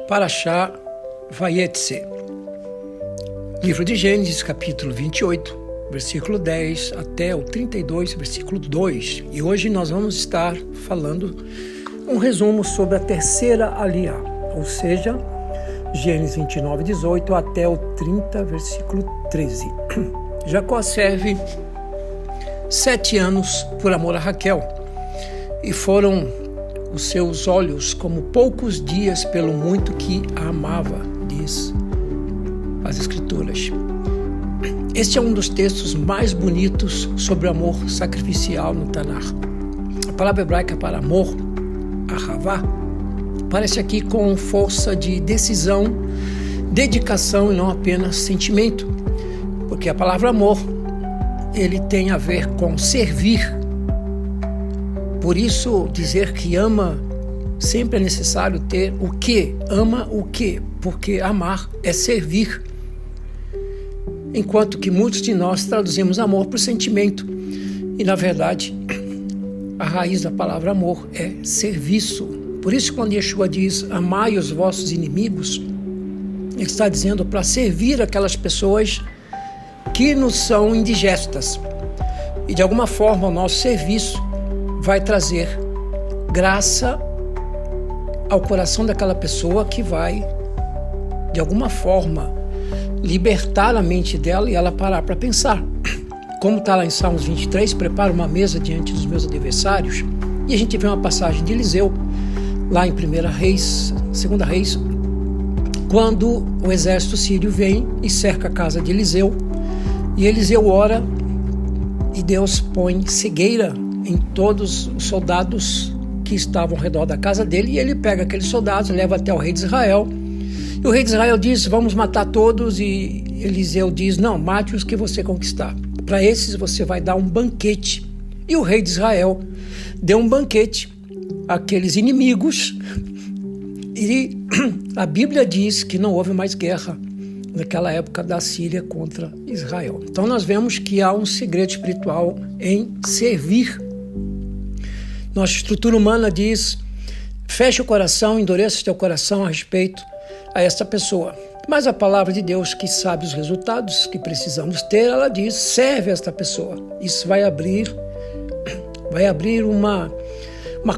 Parashá Vayetze, livro de Gênesis, capítulo 28, versículo 10 até o 32, versículo 2. E hoje nós vamos estar falando um resumo sobre a terceira aliá, ou seja, Gênesis 29, 18 até o 30, versículo 13. Jacó serve 7 anos por amor a Raquel, e foram os seus olhos como poucos dias pelo muito que a amava, diz as Escrituras. Este é um dos textos mais bonitos sobre o amor sacrificial no Tanar. A palavra hebraica para amor, ahavá, aparece aqui com força de decisão, dedicação e não apenas sentimento, porque a palavra amor, ele tem a ver com servir. Por isso, dizer que ama, sempre é necessário ter o que. Ama o que? Porque amar é servir. Enquanto que muitos de nós traduzimos amor por sentimento. E, na verdade, a raiz da palavra amor é serviço. Por isso, quando Yeshua diz, amai os vossos inimigos, ele está dizendo para servir aquelas pessoas que nos são indigestas. E, de alguma forma, o nosso serviço vai trazer graça ao coração daquela pessoa que vai, de alguma forma, libertar a mente dela e ela parar para pensar. Como está lá em Salmos 23, prepara uma mesa diante dos meus adversários. E a gente vê uma passagem de Eliseu, lá em 1 Reis, 2 Reis, quando o exército sírio vem e cerca a casa de Eliseu. E Eliseu ora e Deus põe cegueira em todos os soldados que estavam ao redor da casa dele, e ele pega aqueles soldados, leva até o rei de Israel, e o rei de Israel diz, vamos matar todos, e Eliseu diz, não, mate os que você conquistar, para esses você vai dar um banquete. E o rei de Israel deu um banquete àqueles inimigos, e a Bíblia diz que não houve mais guerra naquela época da Síria contra Israel. Então nós vemos que há um segredo espiritual em servir. Nossa estrutura humana diz, fecha o coração, endureça o teu coração a respeito a esta pessoa. Mas a palavra de Deus, que sabe os resultados que precisamos ter, ela diz, serve esta pessoa. Isso vai abrir uma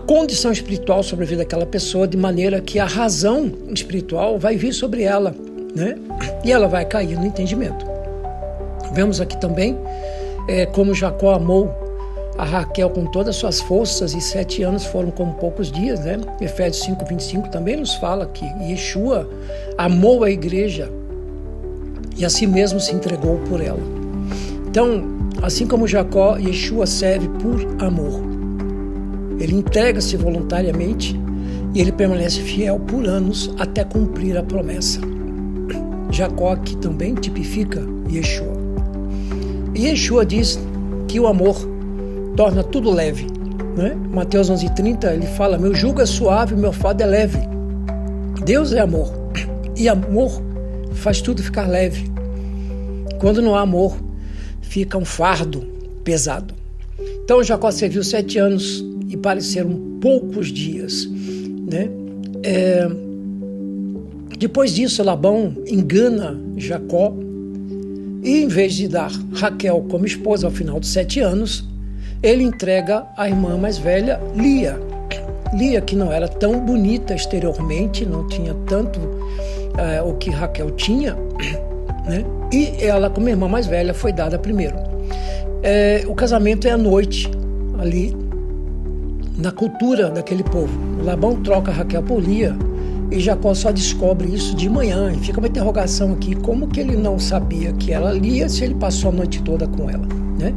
condição espiritual sobre a vida daquela pessoa, de maneira que a razão espiritual vai vir sobre ela, né? E ela vai cair no entendimento. Vemos aqui também como Jacó amou a Raquel com todas as suas forças, e 7 anos foram como poucos dias, né? Efésios 5:25 também nos fala que Yeshua amou a igreja e a si mesmo se entregou por ela. Então, assim como Jacó, Yeshua serve por amor. Ele entrega-se voluntariamente e ele permanece fiel por anos até cumprir a promessa. Jacó aqui também tipifica Yeshua. E Yeshua diz que o amor torna tudo leve, né? Mateus 11:30, ele fala, meu jugo é suave, meu fardo é leve. Deus é amor, e amor faz tudo ficar leve. Quando não há amor, fica um fardo pesado. Então Jacó serviu 7 anos e pareceram poucos dias, né? Depois disso, Labão engana Jacó, e em vez de dar Raquel como esposa ao final dos 7 anos, ele entrega a irmã mais velha, Lia. Lia, que não era tão bonita exteriormente, não tinha tanto o que Raquel tinha, né? E ela, como irmã mais velha, foi dada primeiro. O casamento é à noite, ali, na cultura daquele povo. Labão troca Raquel por Lia, e Jacó só descobre isso de manhã. E fica uma interrogação aqui, como que ele não sabia que ela Lia se ele passou a noite toda com ela, né?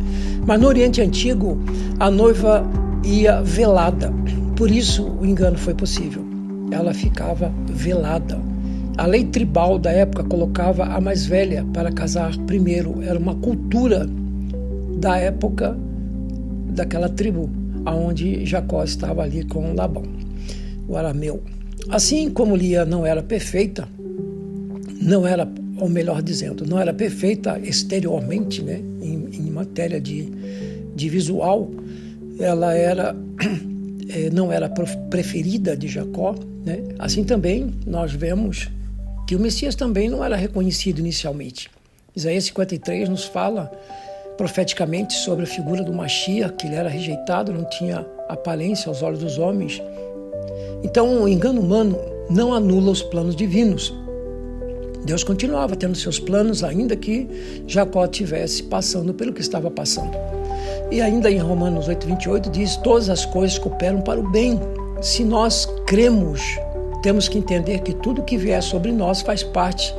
Mas no Oriente Antigo, a noiva ia velada, por isso o engano foi possível. Ela ficava velada. A lei tribal da época colocava a mais velha para casar primeiro. Era uma cultura da época daquela tribo, onde Jacó estava ali com Labão, o arameu. Assim como Lia não era perfeita, não era, ou melhor dizendo, não era perfeita exteriormente, né, em matéria de visual, ela era não era preferida de Jacó, né? Assim também nós vemos que o Messias também não era reconhecido inicialmente. Isaías 53 nos fala profeticamente sobre a figura do Mashiach, que ele era rejeitado, não tinha aparência aos olhos dos homens. Então, o engano humano não anula os planos divinos. Deus continuava tendo seus planos, ainda que Jacó estivesse passando pelo que estava passando. E ainda em Romanos 8:28 diz: todas as coisas cooperam para o bem. Se nós cremos, temos que entender que tudo que vier sobre nós faz parte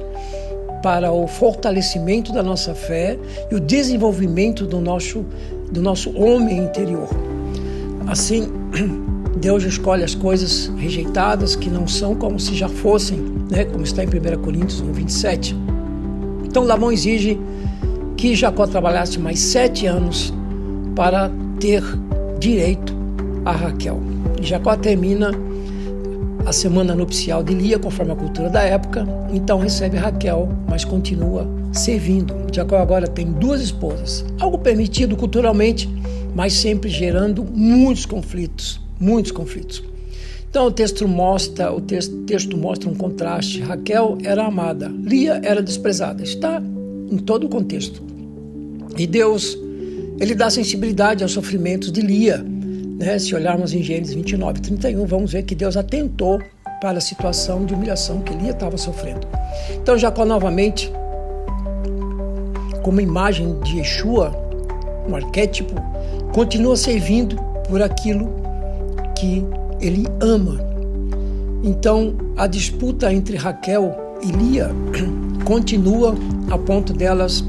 para o fortalecimento da nossa fé e o desenvolvimento do nosso homem interior. Assim, Deus escolhe as coisas rejeitadas que não são como se já fossem, né? Como está em 1 Coríntios 1:27. Então Labão exige que Jacó trabalhasse mais 7 anos para ter direito a Raquel. E Jacó termina a semana nupcial de Lia, conforme a cultura da época, então recebe Raquel, mas continua servindo. Jacó agora tem 2 esposas, algo permitido culturalmente, mas sempre gerando muitos conflitos. Então o texto mostra um contraste. Raquel era amada, Lia era desprezada. Está em todo o contexto. E Deus, ele dá sensibilidade aos sofrimentos de Lia, né? Se olharmos em Gênesis 29:31, vamos ver que Deus atentou para a situação de humilhação que Lia estava sofrendo. Então Jacó novamente, como imagem de Yeshua, um arquétipo, continua servindo por aquilo que ele ama. Então a disputa entre Raquel e Lia continua a ponto delas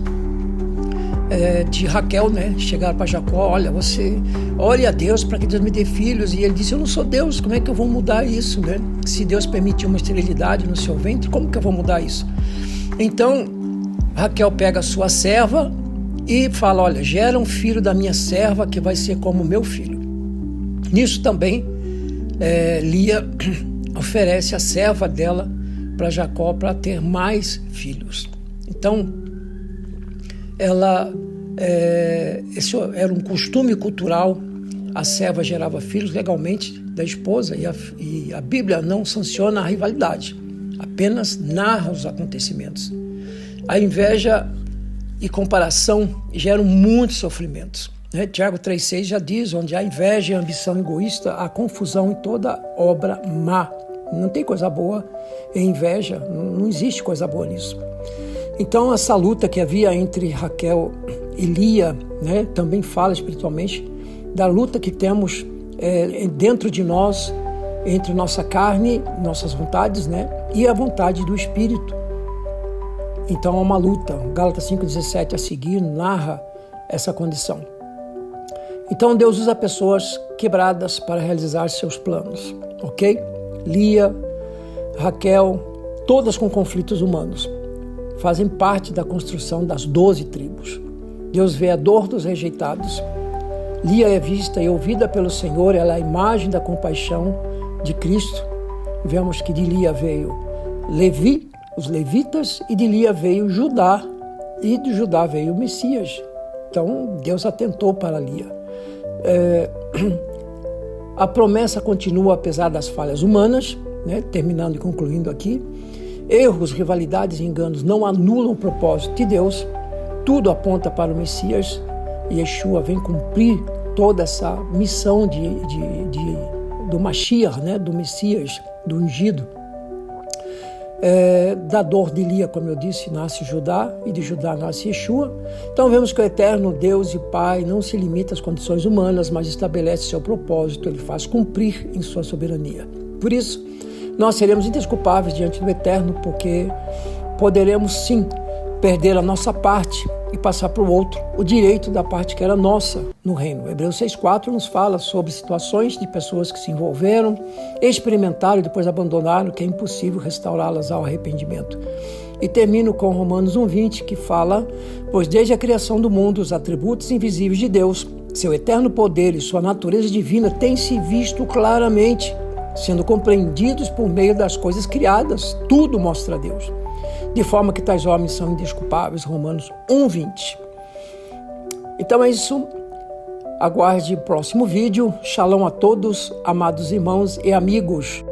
de Raquel, né, chegar para Jacó: olha, você ore a Deus para que Deus me dê filhos. E ele disse: eu não sou Deus, como é que eu vou mudar isso, né? Se Deus permitiu uma esterilidade no seu ventre, como que eu vou mudar isso? Então Raquel pega a sua serva e fala: olha, gera um filho da minha serva que vai ser como meu filho. Nisso também Lia oferece a serva dela para Jacó para ter mais filhos. Então esse era um costume cultural. A serva gerava filhos legalmente da esposa, e a Bíblia não sanciona a rivalidade, apenas narra os acontecimentos. A inveja e comparação geram muitos sofrimentos, né? Tiago 3,6 já diz: onde há inveja e ambição egoísta, há confusão em toda obra má. Não tem coisa boa em inveja, não existe coisa boa nisso. Então essa luta que havia entre Raquel e Lia, né, também fala espiritualmente da luta que temos dentro de nós, entre nossa carne, nossas vontades, né, e a vontade do Espírito. Então há uma luta. Gálatas 5,17 a seguir narra essa condição. Então Deus usa pessoas quebradas para realizar seus planos, ok? Lia, Raquel, todas com conflitos humanos, fazem parte da construção das 12 tribos. Deus vê a dor dos rejeitados. Lia é vista e ouvida pelo Senhor, ela é a imagem da compaixão de Cristo. Vemos que de Lia veio Levi, os levitas, e de Lia veio Judá, e de Judá veio o Messias. Então Deus atentou para Lia. A promessa continua apesar das falhas humanas, né? Terminando e concluindo aqui. Erros, rivalidades e enganos não anulam o propósito de Deus. Tudo aponta para o Messias. Yeshua vem cumprir toda essa missão do Mashiach, né? Do Messias, do ungido. Da dor de Lia, como eu disse, nasce Judá, e de Judá nasce Yeshua. Então vemos que o eterno Deus e Pai não se limita às condições humanas, mas estabelece seu propósito, ele faz cumprir em sua soberania. Por isso, nós seremos indesculpáveis diante do eterno, porque poderemos sim perder a nossa parte e passar para o outro o direito da parte que era nossa no reino. Hebreus 6,4 nos fala sobre situações de pessoas que se envolveram, experimentaram e depois abandonaram, que é impossível restaurá-las ao arrependimento. E termino com Romanos 1,20, que fala: pois desde a criação do mundo, os atributos invisíveis de Deus, seu eterno poder e sua natureza divina têm se visto claramente, sendo compreendidos por meio das coisas criadas. Tudo mostra a Deus, de forma que tais homens são indesculpáveis. Romanos 1,20. Então é isso. Aguarde o próximo vídeo. Shalom a todos, amados irmãos e amigos.